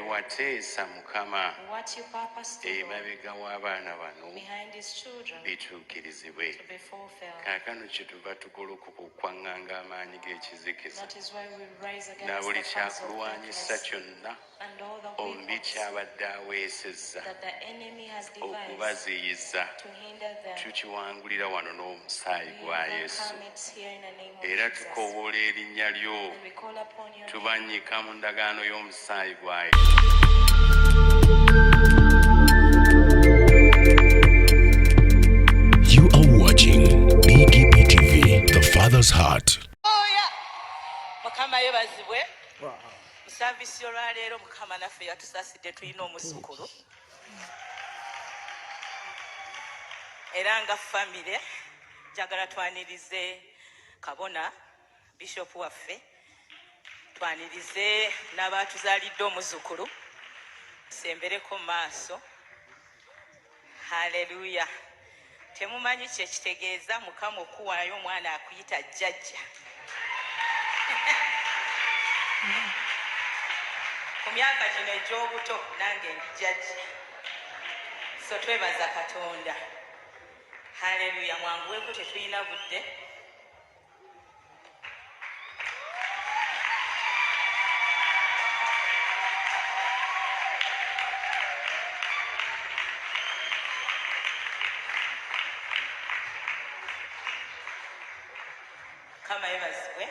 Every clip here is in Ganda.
Wateesa Mukama what you purpose to do emabega w'abaana bano behind his children bituukirizibwe. to be fulfilled. Kaakano kyetuva tugoloka okukwanganga amaanyi g'ekizikiza That is why we rise na against buli the powers of kyakulwanyisa darkness kyonna and all the ombi weapons kyabadde aweesezza that the enemy has devised okubaziyiza to hinder them. tukiwangulira wano n'omusaayi We gwa Yesu overcome it here in the name of era Jesus. tukoowoola erinnya lyo And we call upon your name. tubannyika mu ndagaano y'omusaayi gwa Yesu. You are watching BKB TV, The Father's Heart. Mukama yebazibwe. Mu service olwaleero Mukama naffe yatusaasidde tulina omuzzukulu. Era nga famire njagala twanirize kabona bishop waffe twanirize n'abatuzaalidde omuzzukulu sembereko maaso. Haleluya. Temumanyi kye kitegeeza Mukama okuwaayo omwana akuyita jjajja. Ku myaka gino egy'obuto nange ndi jjajja. So twebaza Katonda. Haleluya. Mwanguweeko tetulina budde. Kama yebazibwe.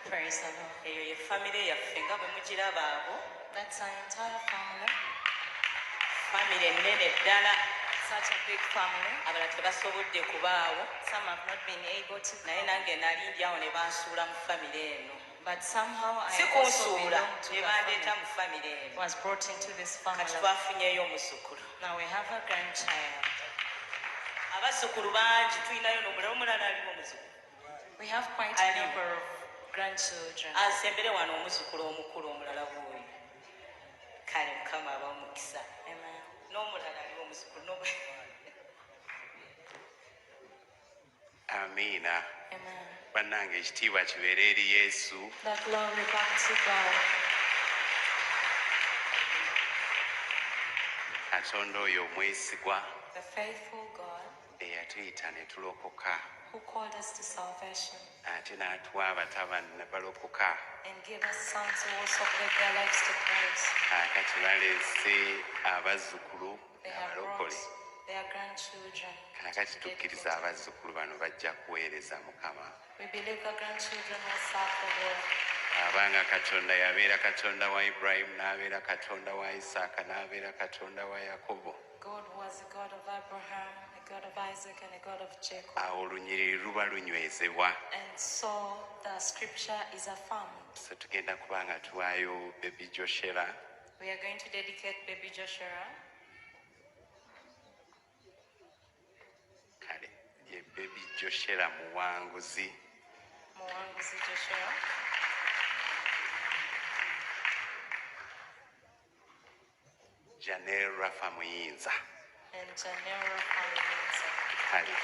Praise the Lord. Eyo ye famire yaffe nga bwe mugiraba abo. That's our entire family. Famire ennene ddala. Such a big family. Abalala tebasobodde kubaawo. Some have not been able to Naye come. nange nali ndi awo ne bansuula mu famire eno. But somehow I Si also kunsuula belong to ne the bandeeta family. mu famire eno. Was brought into this family. Kati twafunyeyo omuzzukulu. Now we have a grandchild. Abazzukulu bangi tulinayo n'omulala omulala aliwo omuzzukulu. We have quite I a know. number of grandchildren. Asembere wano omuzzukulu omukulu omulala bw'oyo. Kale Mukama aba omukisa. Amen. N'omulala aliwo omuzzukulu. Amiina. Amen. Bannange ekitiibwa kibeere eri Yesu. The glory back to God. Katonda oyo omwesigwa The faithful God eyatuyita ne tulokoka who called us to salvation ate n'atuwa abataba ne balokoka. and gave us sons who also gave their lives to Christ. Kaakati baleese abazzukulu They have brought abalokole. their grandchildren. Kaakati to tukkiriza dedicate. abazzukulu bano bajja kuweereza Mukama. We believe the grandchildren will serve the Lord. Abanga Katonda yabeera Katonda wa Ibrahim, n'abeera Katonda wa Isaaka, n'abeera Katonda wa Yakobo. God was a God of Abraham, a God of Isaac, and a God of Jacob. Awo olunyiriri luba lunywezebwa. And so the scripture is affirmed. So tugenda kuba nga tuwaayo Baby Joshua. We are going to dedicate baby Joshua. Kale ye Baby Joshua muwanguzi. Mwanguzi Joshua. Janelle Rafa Muyinza. And Janelle Family. Kale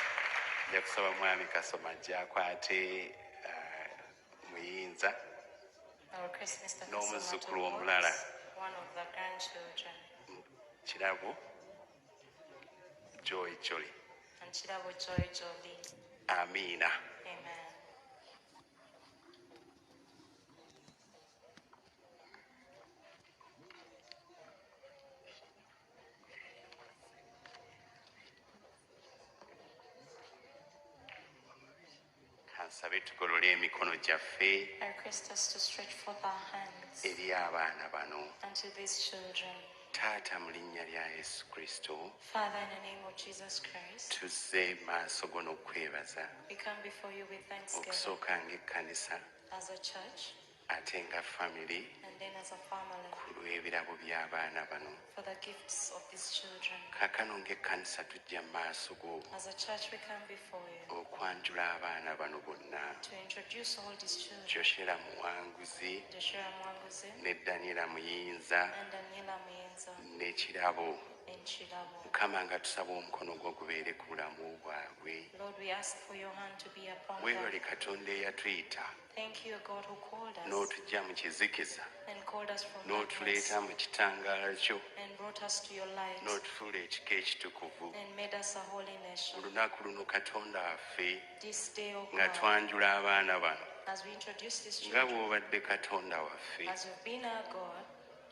nja kusaba mwami Kasoma gy'akwate Muyinza I request Mr. n'omuzzukulu Kasoma to omulala hold one of the grandchildren. Kirabo Joy Jolly. And Chidabo Joy Jolie. Amiina. Amen. Kansabe tugolole emikono gyaffe I request us to stretch forth our hands eri abaana bano. unto these children. Taata mu linnya lya Yesu Kristo Father, in the name of Jesus Christ, tuzze maaso go n'okwebaza we come before you with thanksgiving okusooka ng'ekkanisa as a church ate nga family and then as a family ku lw'ebirabo by'abaana bano. for the gifts of these children. Kaakano ng'ekkanisa tujja mu maaso go As a church, we come before you okwanjula abaana bano bonna. to introduce all these children. Joshua Muwanguzi Joshua Mwanguzi ne Daniela Muyinza and Daniela Mienza ne Kirabo and Chirabo. Mukama nga tusaba omukono gwo gubeere ku bulamu bwabwe. Lord, we ask for your hand to be upon Weebale them. Katonda eyatuyita Thank you, God, who called us n'otujja mu kizikiza and called us from n'otuleeta darkness mu kitangaala kyo and brought us to your light n'otufuula ekika ekitukuvu. and made us a holy Mu nation. lunaku luno Katonda waffe This day, O nga God, twanjula abaana bano as we introduce these nga children, bw'obadde Katonda waffe, as you've been our God,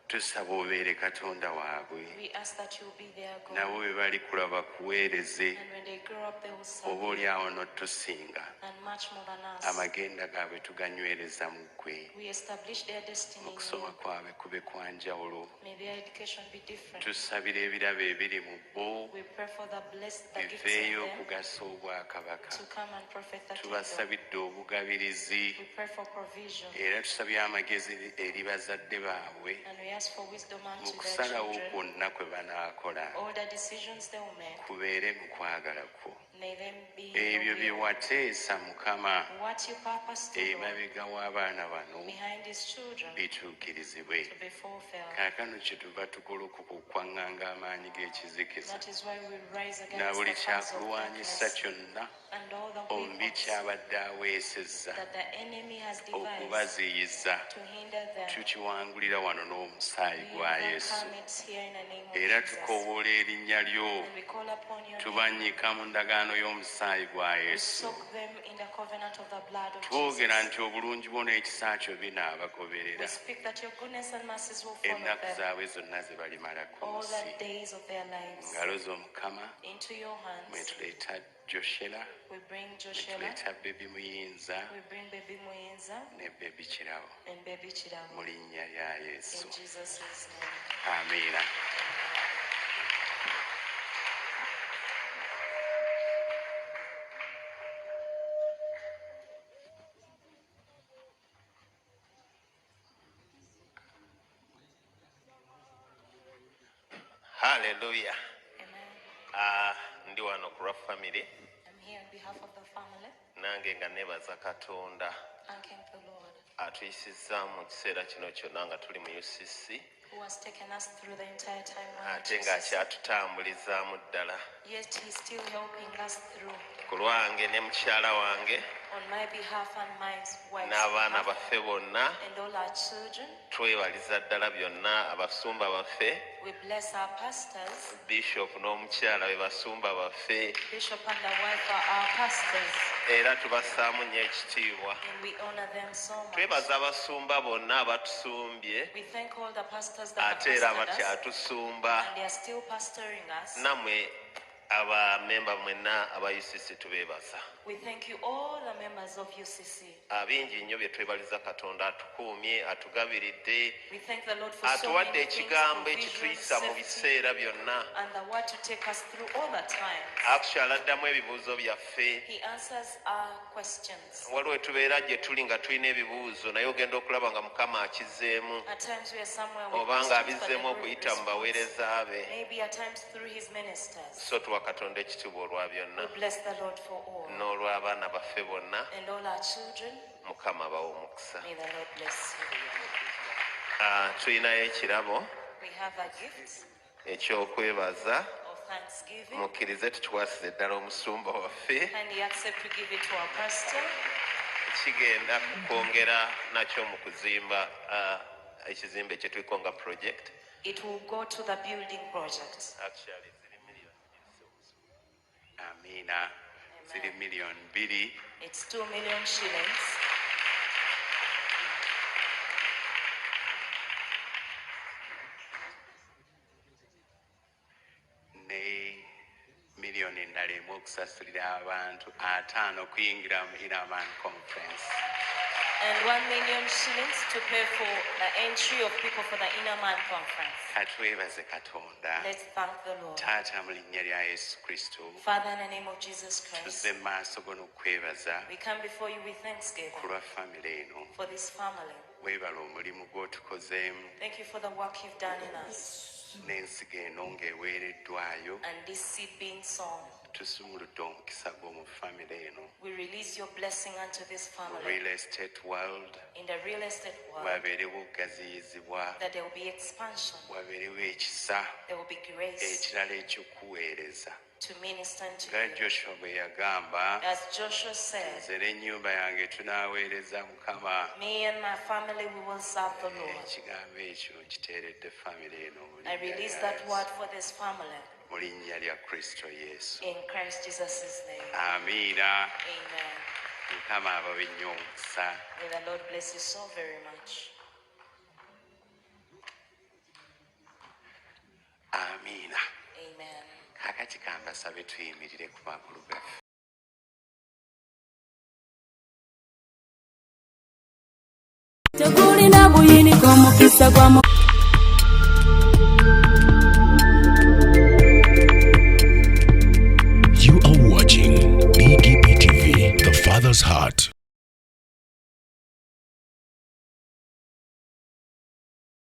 tusaba obeere Katonda waabwe. we ask that you will be their Nabo God. bwe balikula bakuweereze, And when they grow up, they will serve oba oli you, awo n'otusinga. and much more than us. Amagenda gaabwe tuganywereza mu ggwe. We establish their destiny in Okusoma you. kwabwe kube kwa njawulo. May their education be different. Tusabira ebirabo ebiri mu bo We pray for the blessed, the gifts biveeyo in them okugasa obwakabaka. to come and profit the kingdom. Tubasabidde obugabirizi We pray for provision. era tusabye amagezi eri bazadde baabwe And we ask for wisdom mu unto their kusalawo children. kwonna kwe banaakola All the decisions they will make, kubeere mu kwagala kwo. may them be Ebyo your bye will. wateesa Mukama What you purpose to do emabega w'abaana bano behind these children bituukirizibwe. to be fulfilled. Kaakano kyetuva tugolokoka okwaŋŋanga amaanyi g'ekizikiza That is why we rise na against buli the powers of kyakulwanyisa darkness kyonna and all the ombi weapons kyabadde aweesezza that the enemy has devised okubaziyiza to hinder them. tukiwangulira wano n'omusaayi We gwa Yesu. overcome it here in the name of Era Jesus. tukoowoola erinnya lyo, And we call upon your name. tubannyika mu ndagaano y'omusaayi gwa We Yesu. soak them in the covenant of the blood of Twogera Jesus. nti obulungi bwo n'ekisa kyo binaabagoberera We speak that your goodness and mercies will follow ennaku them zaabwe zonna ze balimala ku all the nsi. days of their lives. Ngalo z'Omukama Into your mwe hands, tuleeta Joshera, we bring mwe Joshua, tuleeta Bebi Muyinza we bring baby Muyinza ne Bebi Kirabo and baby mu Chirabo. linnya lya Yesu. In Jesus' name. Amiina. Hallelujah. Amen. Ndi wano ku lwa family I'm here on behalf of the family, nange nga nebaza Katonda thanking the Lord atuyisizza mu kiseera kino kyonna nga tuli mu UCC who has taken us through the entire time. we're at ate UCC. ng'akyatutambulizaamu ddala. Yet he's still helping us through. Ku lwange ne mukyala wange On my behalf and my wife's n'abaana behalf, baffe bonna and all our children, twebaliza ddala byonna abasumba baffe we bless our pastors. Bishop n'omukyala be basumba baffe Bishop and the wife are our pastors, era tubassaamu nnyo ekitiibwa. and we honor them so much. Twebaza abasumba bonna abatusumbye We thank all the pastors that ate era have pastored us, abakyatusumba. and they are still pastoring us. Nammwe abamemba mwenna aba UCC tubeebaza. We thank you, all the members of UCC. Bingi nnyo bye twebaliza Katonda atukuumye atugabiridde We thank the Lord for so atuwadde many things, ekigambo provision, ekituyisa mu safety, biseera byonna. and the word to take us through all the time. Actually addamu ebibuuzo byaffe. He answers our questions. Waliwo tubeera gye tuli nga tulina ebibuuzo naye ogenda okulaba nga Mukama akizeemu At times we are somewhere with oba nga questions, but abizzeemu the Lord okuyita mu responds. baweereza be. Maybe at times through his ministers. So tuwa Katonda ekitiibwa olwa We byonna bless the Lord for all. n'olw'abaana baffe bonna. And all our children, Mukama bawe omukisa. may the Lord bless you. Tulinayo ekirabo We have a gift eky'okwebaza. of thanksgiving, Mukkirize tukikwasize ddala omusumba waffe. and he accept to give it to our pastor. Kigenda kwongera nakyo mu kuzimba ekizimbe kye tuliko nga project. It will go to the building project. Actually ziri million. Amiina. Ziri miliyoni 2. It's 2 million shillings. Ne miliyoni endala emu okusasulira abantu 5 okuyingira mu Inaman Conference. And 1 million shillings to pay for the entry of people for the Inner Man Conference. Katwebaze Katonda. Let's thank the Lord. Taata mu linnya lya Yesu Kristo. Father, in the name of Jesus Christ, Tuzze mu maaso go n'okwebaza we come before you with thanksgiving ku lwa famire eno. for this family. Weebala omulimu gw'otukozeemu Thank you for the work you've done in us n'ensigo eno ng'eweereddwayo and this seed being sown tusumuludde omukisa gw'omu famire eno We release your blessing unto this mu family. real estate world In the real estate world, wabeerewo okugaziyizibwa that there will be expansion, wabeerewo ekisa there will be grace ekirala eky'okuweereza to minister unto nga you. joshua bwe yagamba As Joshua said, nze n'ennyumba yange tunaaweereza mukama me and my family, we will serve the Lord. ekigambo ekyo nkiteeredde famire eno mu I linnya release lya that Yesu. word for this family. mu linnya lya kristo yesu In Christ Jesus' name. amiina Amen. mukama ababe nnyo omukisa May the Lord bless you so very much. amiina Amen. kakati kambasabe tuyimirire ku magulu gaffe Tegulina buyiniko mukisa gwa